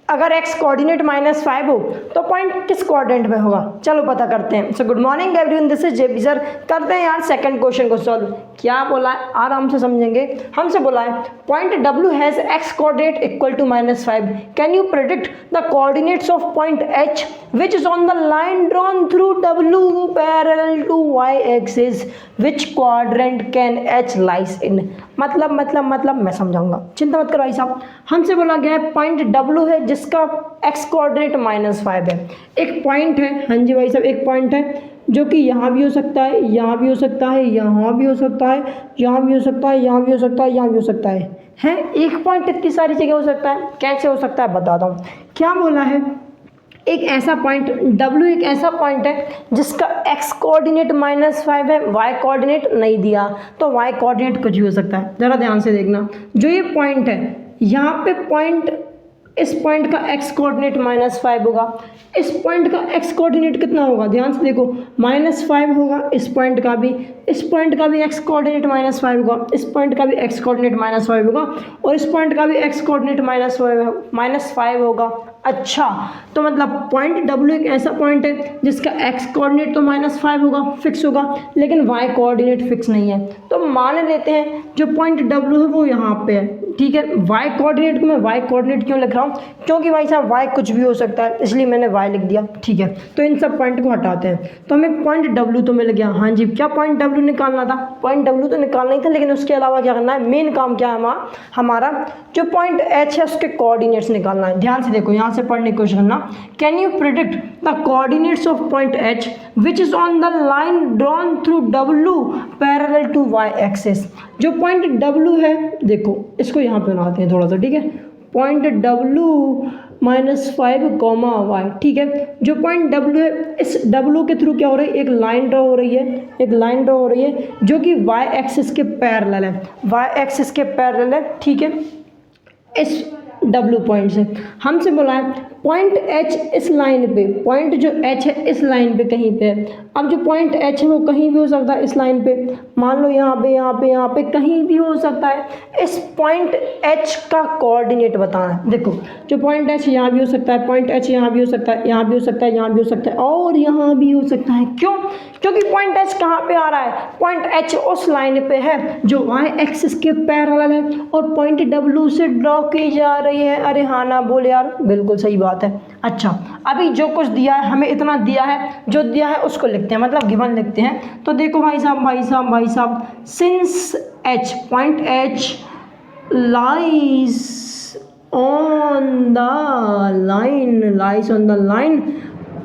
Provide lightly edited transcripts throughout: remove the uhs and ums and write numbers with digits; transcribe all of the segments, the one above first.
अगर x coordinate -5 हो तो पॉइंट किस कोऑर्डिनेट में होगा, चलो पता करते हैं। So good morning everyone, this is JP sir. करते हैं यार सेकंड क्वेश्चन को सॉल्व। क्या बोला है, आराम से समझेंगे। हमसे बोला है point W has x coordinate equal to -5, can you predict the coordinates of point H which is on the line drawn through W parallel to y axis, which quadrant can H lies in. मतलब मैं समझाऊंगा, चिंता मत करो भाई साहब। हमसे बोला गया है पॉइंट W है जिसका x कोऑर्डिनेट -5 है। एक पॉइंट है, हाँ जी भाई साहब, एक पॉइंट है जो कि यहाँ भी हो सकता है, यहाँ भी हो सकता है, यहाँ भी हो सकता है, यहाँ भी हो सकता है, यहाँ भी हो सकता है, यहाँ भी हो सकता है एक पॉइंट इतनी सारी जगह हो सकता है, कैसे हो सकता है बताता हूँ। क्या बोला है, एक ऐसा पॉइंट W एक ऐसा पॉइंट है जिसका x कोऑर्डिनेट -5 है, y कोऑर्डिनेट नहीं दिया, तो y कोऑर्डिनेट कुछ भी हो सकता है। ज़रा ध्यान से देखना, जो ये पॉइंट है यहाँ पे पॉइंट, इस पॉइंट का x कोऑर्डिनेट -5 होगा, इस पॉइंट का x कोऑर्डिनेट कितना होगा, ध्यान से देखो -5 होगा, इस पॉइंट का भी, इस पॉइंट का भी x कोऑर्डिनेट -5 होगा, इस पॉइंट का भी x कोऑर्डिनेट -5 होगा, और इस पॉइंट का भी x कोऑर्डिनेट -5 होगा। अच्छा, तो मतलब पॉइंट W एक ऐसा पॉइंट है जिसका x कोऑर्डिनेट तो -5 होगा, फिक्स होगा, लेकिन y कोऑर्डिनेट फिक्स नहीं है। तो मान लेते हैं जो पॉइंट W है वो यहाँ पे है, ठीक है। y कोऑर्डिनेट को मैं y कोऑर्डिनेट क्यों लिख रहा हूँ, क्योंकि भाई साहब y कुछ भी हो सकता है, इसलिए मैंने y लिख दिया, ठीक है। तो इन सब पॉइंट को हटाते हैं, तो हमें पॉइंट W तो मिल गया। हाँ जी, क्या पॉइंट W निकालना था, पॉइंट W तो निकालना ही था, लेकिन उसके अलावा क्या करना है, मेन काम क्या है हमारा जो पॉइंट H है उसके कोऑर्डिनेट्स निकालना है। ध्यान से देखो, यहाँ से पढ़ने की कोशिश करना। Can you predict the coordinates of point H which is on the line drawn through W parallel to y axis. जो पॉइंट W है, देखो इसको यहाँ पे बनाते हैं थोड़ा सा, ठीक है। पॉइंट W -5, y, ठीक है। जो पॉइंट W है, इस W के थ्रू क्या हो रही है, एक लाइन ड्रॉ हो रही है, एक लाइन ड्रॉ हो रही है जो कि y एक्सिस के पैरेलल है, y एक्सिस के पैरेलल है, ठीक है। इस W पॉइंट से हमसे बोला है पॉइंट H इस लाइन पे, पॉइंट जो H है इस लाइन पे कहीं पे है। अब जो पॉइंट H है वो कहीं भी हो सकता है इस लाइन पे, मान लो यहाँ पे, यहाँ पे, यहाँ पे, कहीं भी हो सकता है। इस पॉइंट H का कोऑर्डिनेट बताना है। देखो जो पॉइंट H यहाँ भी हो सकता है, पॉइंट H यहाँ भी हो सकता है, यहाँ भी हो सकता है, यहाँ भी हो सकता है, और यहाँ भी हो सकता है। क्यों, क्योंकि पॉइंट H कहाँ पे आ रहा है, पॉइंट H उस लाइन पे है जो y एक्सिस के पैरेलल है और पॉइंट W से ड्रॉ की जा रही है। अरे हाँ ना बोल यार, बिल्कुल सही बात है। अच्छा, अभी जो कुछ दिया है, हमें इतना दिया है, जो दिया है उसको लिखते हैं, मतलब गिवन लिखते हैं। तो देखो भाई साहब, since H, point H lies on the line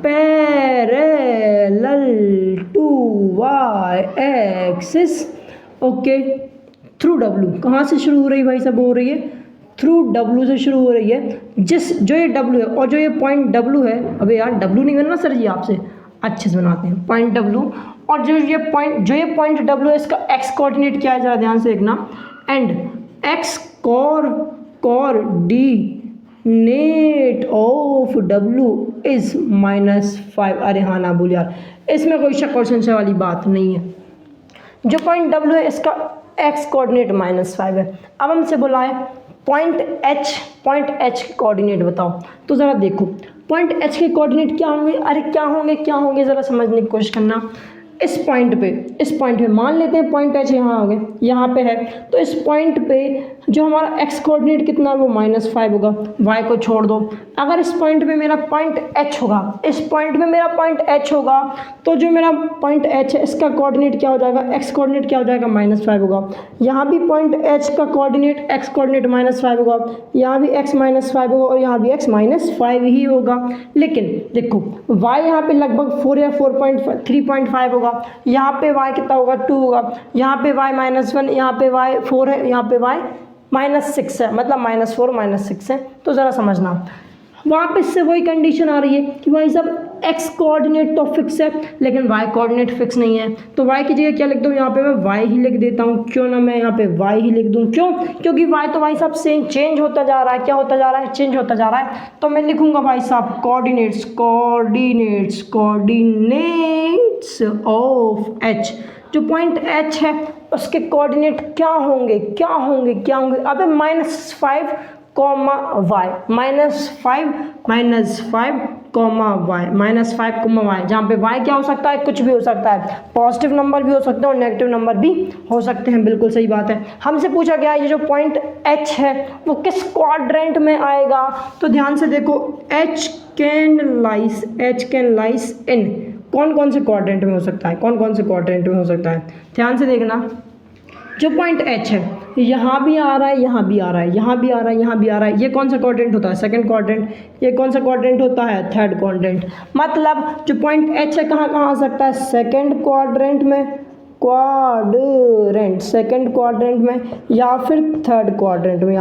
parallel to y axis, okay, through W। कहाँ से शुरू हो रही भाई साहब, हो रही है थ्रू W से शुरू हो रही है। जो ये W है और जो ये पॉइंट W है, अबे यार W नहीं बनना सर जी आपसे, अच्छे से बनाते हैं। पॉइंट W और जो ये पॉइंट W है इसका x कोऑर्डिनेट क्या है, ज़रा ध्यान से देखना। And x coordinate of W is -5। अरे हाँ ना बोल यार, इसमें कोई शक और संशय वाली बात नहीं है। जो पॉइंट W है इसका x कोऑर्डिनेट -5 है। अब हमसे बोला है पॉइंट H के कोऑर्डिनेट बताओ। तो ज़रा देखो पॉइंट H के कोऑर्डिनेट क्या होंगे, अरे क्या होंगे ज़रा समझने की कोशिश करना। इस पॉइंट पे मान लेते हैं पॉइंट H यहाँ पे है, तो इस पॉइंट पे जो हमारा x कोऑर्डिनेट कितना है वो -5 होगा, y को छोड़ दो। अगर इस पॉइंट पे मेरा पॉइंट H होगा, तो जो मेरा पॉइंट H है इसका कोऑर्डिनेट क्या हो जाएगा, x कोऑर्डिनेट क्या हो जाएगा, -5 होगा। यहाँ भी पॉइंट H का कोऑर्डिनेट x कोऑर्डिनेट -5 होगा, यहाँ भी x -5 होगा और यहाँ भी x -5 ही होगा। लेकिन देखो y यहाँ पे लगभग 4 या 3.5 होगा, यहाँ पे y कितना होगा, 2 होगा, यहाँ पे y -1, यहाँ पे y 4 है, यहाँ पे y -6 है, मतलब -4 -6 है। तो ज़रा समझना, वापस से वही कंडीशन आ रही है कि भाई साहब x कोऑर्डिनेट तो फिक्स है लेकिन y कोऑर्डिनेट फिक्स नहीं है। तो y की जगह क्या लिख दूँ, यहाँ पे मैं y ही लिख देता हूँ। क्यों ना मैं यहाँ पे y ही लिख दूँ, क्यों, क्योंकि y तो भाई साहब से चेंज होता जा रहा है। क्या होता जा रहा है, चेंज होता जा रहा है। तो मैं लिखूँगा भाई साहब कोऑर्डिनेट्स ऑफ h। जो पॉइंट H है उसके कोऑर्डिनेट क्या होंगे। अबे -5 comma y, -5 comma y, -5 comma y, जहाँ पे वाई क्या हो सकता है, कुछ भी हो सकता है, पॉजिटिव नंबर भी हो सकते हैं और नेगेटिव नंबर भी हो सकते हैं। बिल्कुल सही बात है। हमसे पूछा गया ये जो पॉइंट एच है वो किस क्वाड्रेंट में आएगा, तो ध्यान से देखो, एच कैन लाइस इन, कौन कौन से क्वाड्रेंट में हो सकता है, कौन कौन से क्वाड्रेंट में हो सकता है, ध्यान से देखना। जो पॉइंट एच है यहाँ भी आ रहा है, यहाँ भी आ रहा है, यहाँ भी आ रहा है, यहाँ भी आ रहा है, ये कौन सा क्वाड्रेंट होता है, सेकंड क्वाड्रेंट। ये कौन सा क्वाड्रेंट होता है, थर्ड क्वाड्रेंट। मतलब जो पॉइंट एच है कहाँ कहाँ आ सकता है, सेकंड क्वाड्रेंट में, सेकंड क्वाड्रेंट में, या फिर थर्ड क्वाड्रेंट में,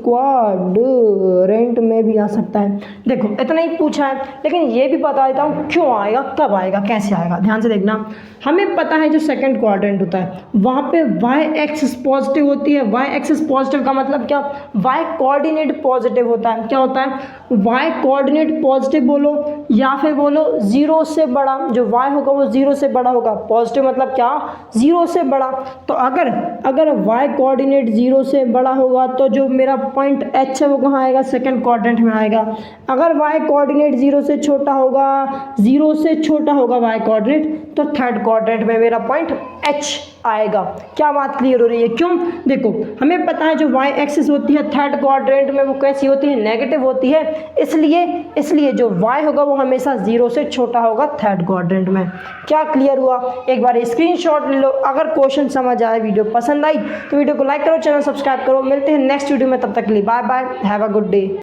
क्वाड्रेंट में भी आ सकता है। देखो इतना ही पूछा है, लेकिन ये भी बता देता हूँ क्यों आएगा, कब आएगा, कैसे आएगा। ध्यान से देखना, हमें पता है जो सेकंड क्वाड्रेंट होता है वहाँ पे वाई एक्सिस पॉजिटिव होती है। वाई एक्सिस पॉजिटिव का मतलब क्या, वाई कोऑर्डिनेट पॉजिटिव होता है। क्या होता है, वाई कोऑर्डिनेट पॉजिटिव बोलो या फिर बोलो 0 से बड़ा, जो वाई होगा वो 0 से बड़ा होगा। पॉजिटिव मतलब क्या, 0 से बड़ा। तो अगर वाई कोऑर्डिनेट 0 से बड़ा होगा तो जो मेरा पॉइंट एच है वो कहाँ आएगा, सेकंड क्वाड्रेंट में आएगा। अगर वाई कोऑर्डिनेट 0 से छोटा होगा, वाई कोऑर्डिनेट, तो थर्ड क्वाड्रेंट में मेरा पॉइंट एच आएगा। क्या बात क्लियर हो रही है, क्यों, देखो हमें पता है जो वाई एक्सिस होती है थर्ड क्वाड्रेंट में वो कैसी होती है, नेगेटिव होती है। इसलिए जो वाई होगा वो हमेशा 0 से छोटा होगा थर्ड क्वाड्रेंट में। क्या क्लियर हुआ, एक बार स्क्रीनशॉट ले लो। अगर क्वेश्चन समझ आए, वीडियो पसंद आई तो वीडियो को लाइक करो, चैनल सब्सक्राइब करो। मिलते हैं नेक्स्ट वीडियो में, तब तक के लिए bye bye, have a good day.